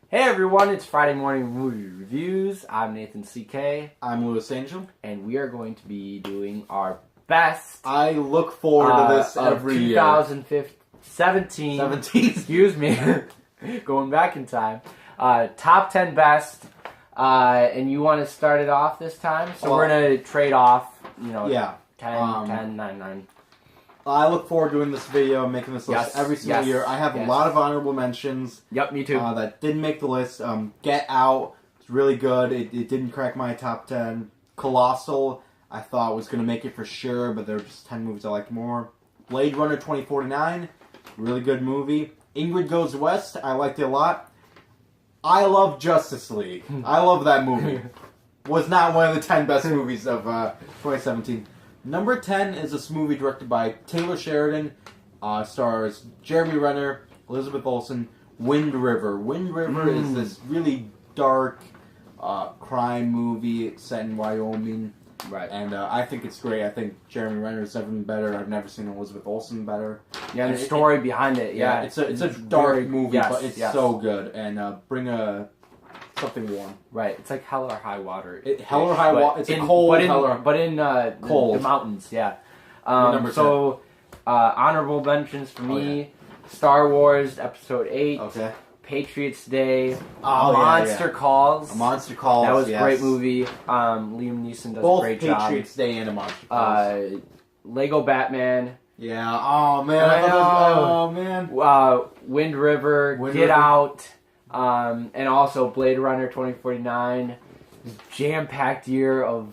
Hey everyone, it's Friday Morning Movie Reviews. I'm Nathan CK. I'm Louis Angel. And we are going to be doing our best. I look forward to this every year. 2017. 17. Excuse me. Going back in time. Top 10 best. And you want to start it off this time? So we're going to trade off, 10, 9, 9. I look forward to doing this video, making this list every single year. I have a lot of honorable mentions. Yep, me too. That didn't make the list. Get Out, it's really good. It didn't crack my top 10. Colossal, I thought was going to make it for sure, but there were just 10 movies I liked more. Blade Runner 2049, really good movie. Ingrid Goes West, I liked it a lot. I love Justice League. I love that movie. Was not one of the 10 best movies of 2017. Number 10 is this movie directed by Taylor Sheridan. Stars Jeremy Renner, Elizabeth Olsen, Wind River. Wind River is this really dark crime movie set in Wyoming. Right. And I think it's great. I think Jeremy Renner is even better. I've never seen Elizabeth Olsen better. Yeah, and the story behind it. Yeah, it's a dark movie, but it's so good. And bring something warm. Right, it's like Hell or High Water. Hell or High Water. It's a cold but in cold. The mountains. Yeah. Honorable mentions for me: Star Wars Episode 8. Okay. Patriots Day. Monster Calls. A Monster Calls. That was a great movie. Liam Neeson does Both a great job. Patriots Day and A Monster Calls. Lego Batman. Yeah. Oh man. Wind River. Get Out. And also Blade Runner 2049. Jam-packed year of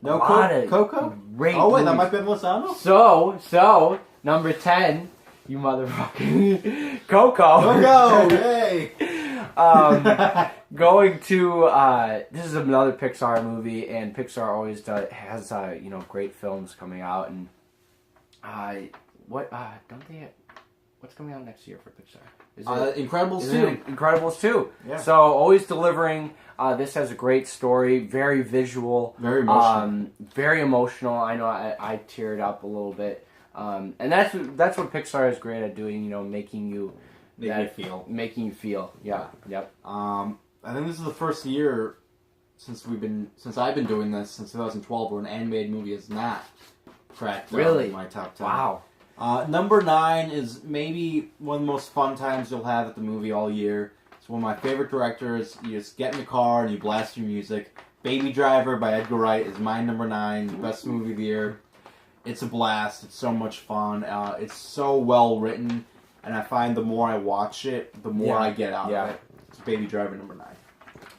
Coco? Great oh wait, movies. that might be Lozano? So number 10, you motherfucking Coco. Coco, yay! Going to this is another Pixar movie, and Pixar always has great films coming out, and what's coming out next year for Pixar? Incredibles 2. Incredibles 2. Yeah. So always delivering. This has a great story, very visual, very emotional. Very emotional. I know I teared up a little bit, and that's what Pixar is great at doing. Making you feel. Yeah. Yep. I think this is the first year since I've been doing this since 2012 where an animated movie has not cracked my top 10. Wow. Number 9 is maybe one of the most fun times you'll have at the movie all year. It's one of my favorite directors. You just get in the car and you blast your music. Baby Driver by Edgar Wright is my number 9, the best movie of the year. It's a blast. It's so much fun. It's so well written, and I find the more I watch it, the more I get out of it. It's Baby Driver number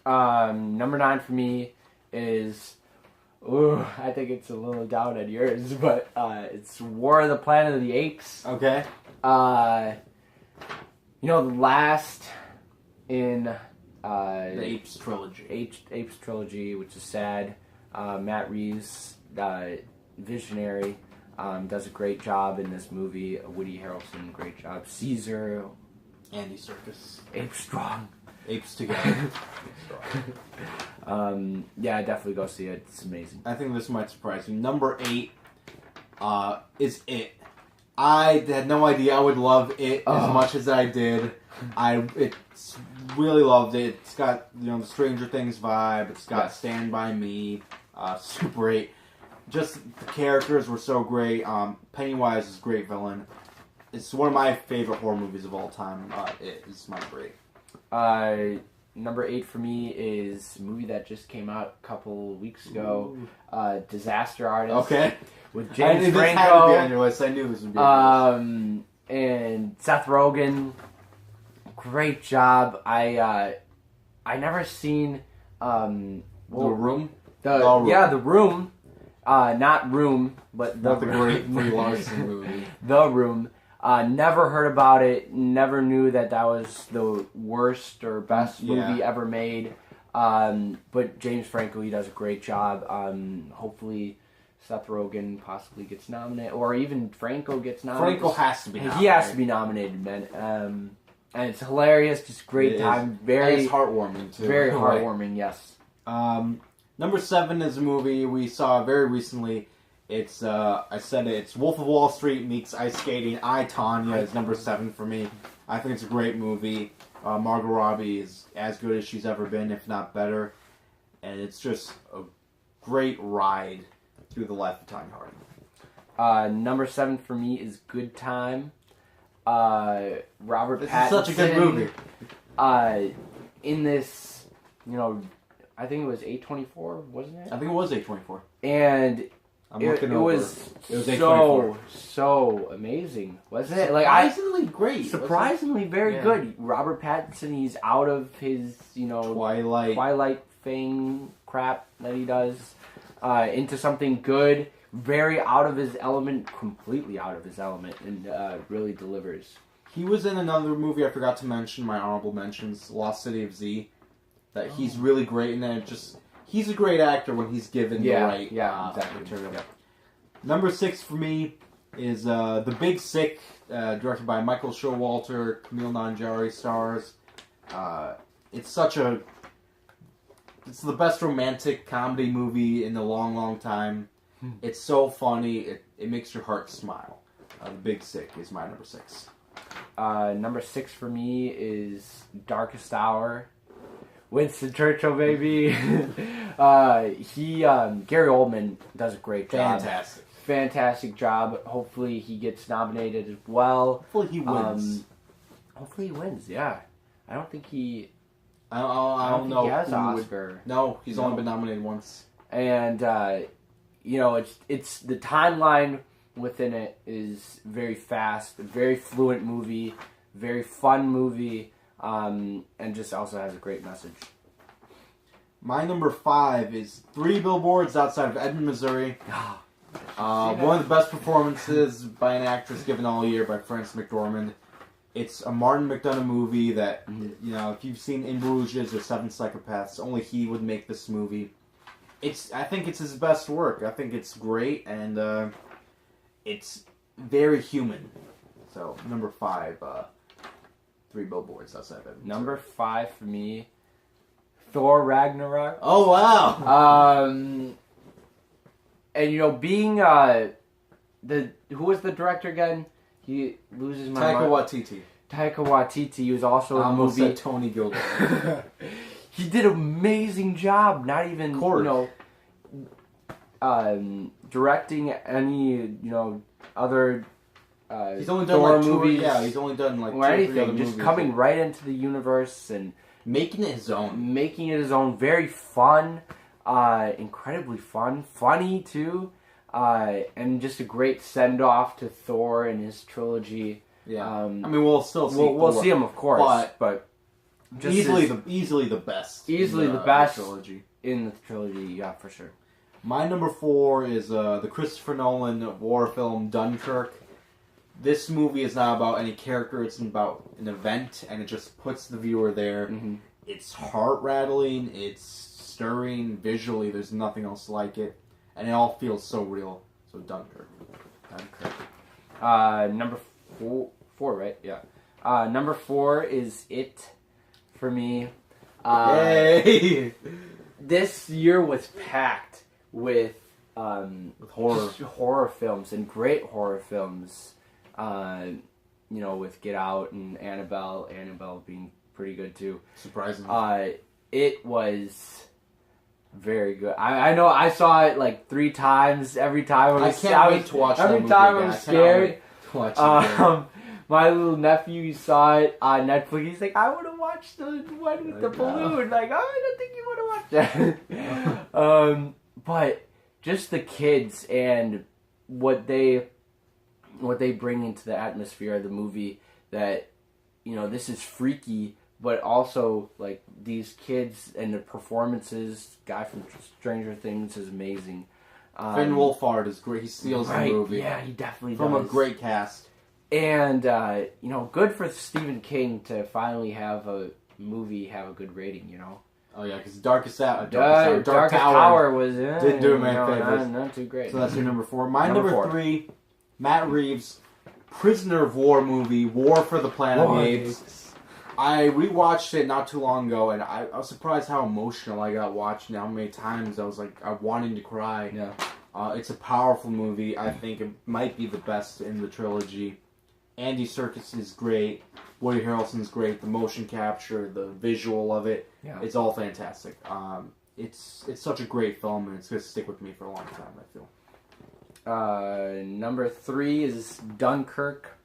9. Number 9 for me is... Ooh, I think it's a little down on yours, but it's War of the Planet of the Apes. Okay. The last in the Apes trilogy. Apes trilogy, which is sad. Matt Reeves, visionary, does a great job in this movie. Woody Harrelson, great job. Caesar, Andy Serkis, Ape Strong. Apes together. Definitely go see it. It's amazing. I think this might surprise you. Number 8 is It. I had no idea I would love It as much as I did. Really loved it. It's got the Stranger Things vibe. It's got Stand By Me. Super 8. Just the characters were so great. Pennywise is a great villain. It's one of my favorite horror movies of all time. It is my number 8. Number 8 for me is a movie that just came out a couple weeks ago. Disaster Artist. Okay. With James Franco. This had to be on your list. I knew this would be on your list. And Seth Rogen. Great job. I never seen The Room. The Room. Not Room, but the great Brie Larson movie. The Room. Never heard about it. Never knew that was the worst or best movie ever made. But James Franco, he does a great job. Hopefully Seth Rogen possibly gets nominated, or even Franco gets nominated. Franco has to be nominated. He has to be nominated, man. And it's hilarious, just great time. It's heartwarming, too. Very heartwarming, yes. Number 7 is a movie we saw very recently. It's, it's Wolf of Wall Street meets ice skating. I, Tonya is number 7 for me. I think it's a great movie. Margot Robbie is as good as she's ever been, if not better. And it's just a great ride through the life of Tanya Harding. Number 7 for me is Good Time. Robert Pattinson. This is such a good movie. In this, I think it was A24, wasn't it? I think it was A24. And it was so amazing, wasn't it? Surprisingly great. Surprisingly very good. Robert Pattinson, he's out of his, Twilight thing crap that he does, into something good. Very out of his element, completely out of his element, and really delivers. He was in another movie I forgot to mention, my honorable mentions, Lost City of Z. That he's really great in that. He's a great actor when he's given the right material. Yeah. Number 6 for me is The Big Sick, directed by Michael Showalter, Camille Nanjiani stars. It's the best romantic comedy movie in a long, long time. It's so funny. It makes your heart smile. The Big Sick is my number 6. Number 6 for me is Darkest Hour. Winston Churchill, baby. Gary Oldman does a great job. Fantastic job. Hopefully he gets nominated as well. Hopefully he wins. Yeah. I don't think he... I don't know. He has an Oscar. No, he's only been nominated once. And, it's the timeline within it is very fast, very fluent movie, very fun movie, and just also has a great message. My number 5 is 3 Billboards Outside of Edmond, Missouri. One of the best performances by an actress given all year by Frances McDormand. It's a Martin McDonagh movie that, if you've seen In Bruges or Seven Psychopaths, only he would make this movie. I think it's his best work. I think it's great, and it's very human. So, number 5, 3 Billboards Outside of Edmond. Number 5 for me, Thor Ragnarok. Oh, wow! And, being, who was the director again? He loses my mind. Taika Waititi. He was also in the movie. Said Tony Gilroy. He did an amazing job. Not even, directing any, other he's only done Thor movies. He's only done like 2 or or 3 anything. other Just movies. coming right into the universe and making it his own. Very fun, incredibly fun, funny too. And just a great send-off to Thor and his trilogy. Yeah, we'll still see. We'll see him, of course, but just easily the best. Easily the best trilogy in the trilogy. Yeah, for sure. My number 4 is the Christopher Nolan war film Dunkirk. This movie is not about any character; it's about an event, and it just puts the viewer there. Mm-hmm. It's heart-rattling. It's stirring visually. There's nothing else like it. And it all feels so real. So Dunkirk. Number 4, right? Yeah. Number 4 is It for me. Yay! This year was packed with horror films and great horror films. With Get Out and Annabelle. Annabelle being pretty good too. Surprisingly. It was very good. I know I saw it like 3 times. Every time I can't wait to watch that movie. Every time I was scared. My little nephew saw it on Netflix. He's like, I want to watch the one with the balloon. Like, I don't think you want to watch that. But just the kids and what they bring into the atmosphere of the movie. That this is freaky. But also, like, these kids and the performances, guy from Stranger Things is amazing. Finn Wolfhard is great. He steals the movie. Yeah, he definitely From does. a great cast. And, good for Stephen King to finally have a movie have a good rating, Oh, yeah, because Darkest Tower was... didn't do him any favors. Not too great. So that's your number 4. My number 3, Matt Reeves' prisoner of war movie, War for the Planet of the Apes. I rewatched it not too long ago, and I was surprised how emotional I got watching it, how many times I was like, I wanted to cry. Yeah. It's a powerful movie. I think it might be the best in the trilogy. Andy Serkis is great. Woody Harrelson's great. The motion capture, the visual of it, it's all fantastic. It's such a great film, and it's going to stick with me for a long time, I feel. Number 3 is Dunkirk,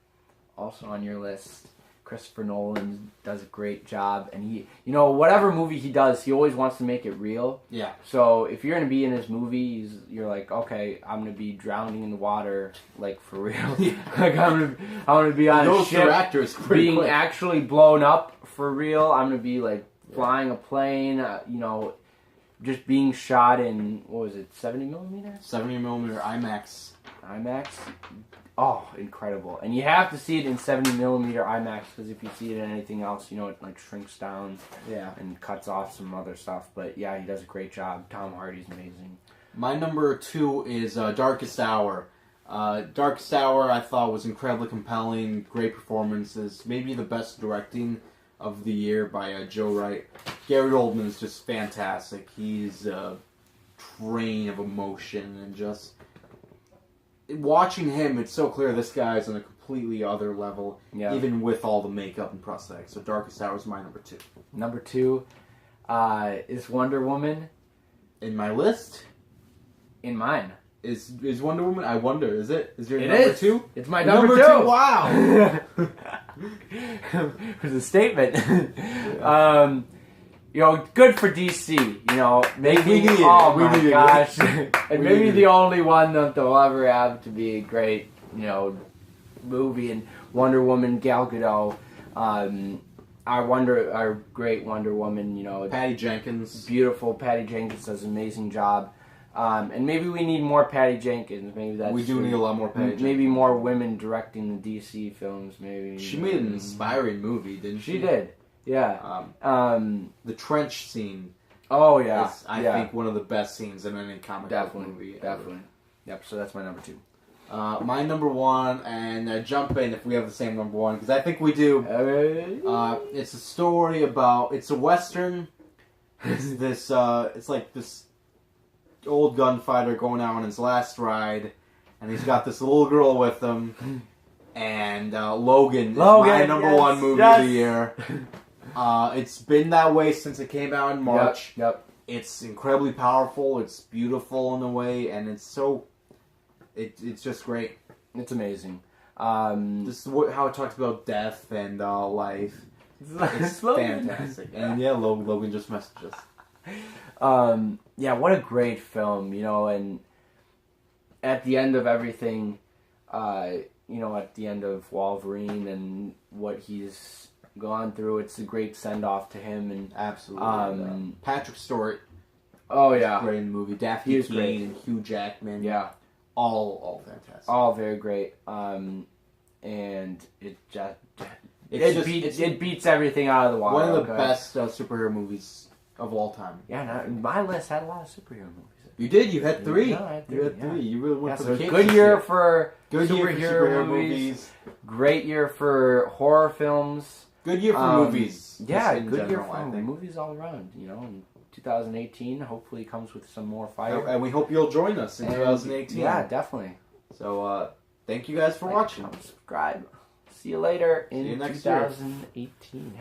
also on your list. Christopher Nolan does a great job, and he, whatever movie he does, he always wants to make it real. Yeah. So if you're going to be in his movie, you're like, okay, I'm going to be drowning in the water, like, for real. Like, I'm going to be on a ship, being quick. Actually blown up for real. I'm going to be, like, flying a plane, just being shot in, what was it, 70 millimeter? 70 millimeter IMAX. IMAX? Oh, incredible. And you have to see it in 70 millimeter IMAX, because if you see it in anything else, it like shrinks down and cuts off some other stuff. But yeah, he does a great job. Tom Hardy's amazing. My number 2 is Darkest Hour. Darkest Hour I thought was incredibly compelling, great performances, maybe the best directing of the year by Joe Wright. Gary Oldman is just fantastic. He's a train of emotion, and just watching him, it's so clear this guy is on a completely other level, even with all the makeup and prosthetics. So Darkest Hour is my number 2. Number 2 is Wonder Woman. In my list? In mine. Is Wonder Woman? I wonder, is it? Is your number 2? It's my number 2. Wow! It was a statement. Good for DC. Making gosh, and maybe the only one that they'll ever have to be a great, movie. And Wonder Woman, Gal Gadot, our great Wonder Woman. Patty Jenkins, beautiful. Patty Jenkins does an amazing job. And maybe we need more Patty Jenkins. Maybe we do need a lot more Patty Jenkins. Maybe more women directing the DC films. Maybe she made an inspiring movie, didn't she? She did. Yeah. The trench scene. Oh yeah. Is, I think one of the best scenes in any comic book movie. Definitely. Yep. So that's my number 2. My number 1, and jump in if we have the same number 1, because I think we do. It's a story about. It's a western. It's like this old gunfighter going out on his last ride, and he's got this little girl with him. And Logan is my number 1 movie of the year. It's been that way since it came out in March. Yep. It's incredibly powerful. It's beautiful in a way, and it's so. It's just great. It's amazing. This is how it talks about death and life. It's fantastic. And Logan just messaged us. What a great film, and at the end of everything, at the end of Wolverine and what he's gone through, it's a great send-off to him. And absolutely. Patrick Stewart. Oh, yeah. Great in the movie. Daphne Keane and Hugh Jackman. Yeah. All fantastic. All very great. And it just... It beats everything out of the water. One of the best superhero movies of all time. Yeah, my list had a lot of superhero movies. You did. You had 3. No, I had 3. You had 3. You really went for the kids. Good year for superhero movies. Great year for horror films. Good year for movies. Yeah, good year for movies all around. In 2018, hopefully comes with some more fire. And we hope you'll join us in 2018. Yeah, definitely. So, thank you guys for watching. Subscribe. See you later in 2018.